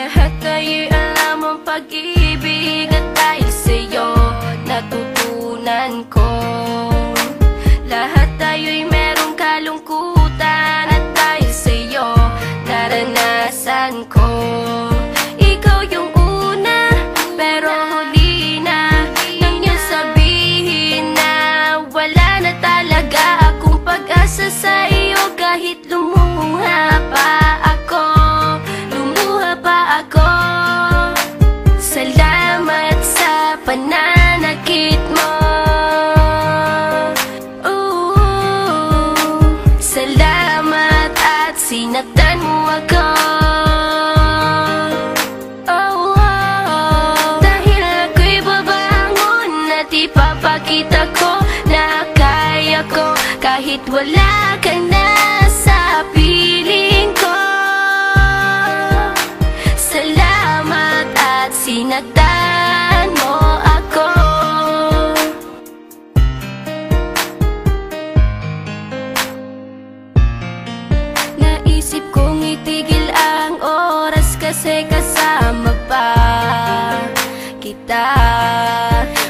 Lahat tayo'y alam ang pag-ibig, at dahil sa'yo natutunan ko. Lahat tayo'y merong kalungkutan, at dahil sa'yo naranasan ko. Ikaw yung una, pero huli na nang iyong sabihin na wala na talaga akong pag-asa sa iyo. Kahit lumuha pa ako, salamat sa pananakit mo. Salamat at sinaktan mo ako. Dahil ako'y babangon at ipapakita ko na kaya ko kahit wala ka na sa piling ko. Salamat at sinaktan mo ako. Naisip kong itigil ang oras kasi kasama pa kita.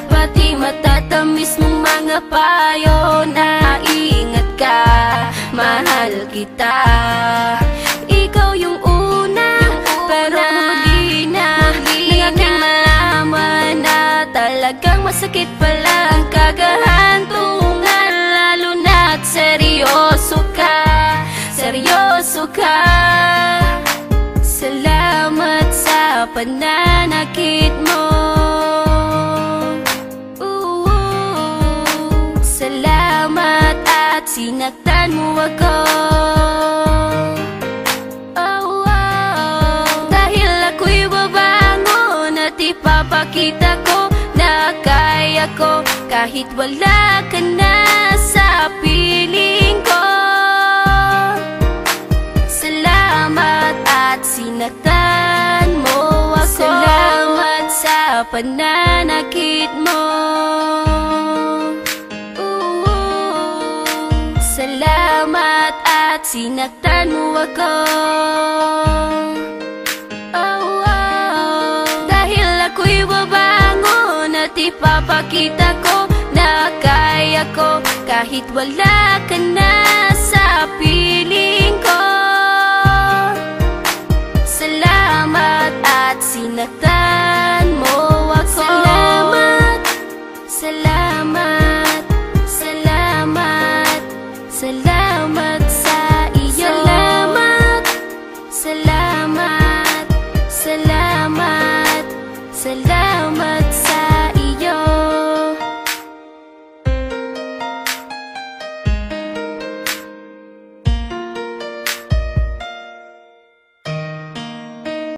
Pati matatamis mong mga payo na ingat ka, mahal kita. Ikaw yung una, pero huli na nang aking malaman na talagang masakit pala ang kagahantungan. Lalo na't seryoso ka, seryoso ka. Salamat sa pananakit mo. Salamat at sinaktan mo ako. Dahil ako'y babangon at ipapakita ko na kaya ko kahit wala ka na sa piling ko. Salamat at sinaktan mo ako. Salamat sa pananakit mo. Salamat at sinaktan mo ako. Dahil ako'y babangon at ipapakita ko na kaya ko kahit wala ka na sa piling ko. Salamat at sinaktan mo ako. Salamat, salamat, salamat, salamat sa iyo. Salamat, salamat, salamat, salamat.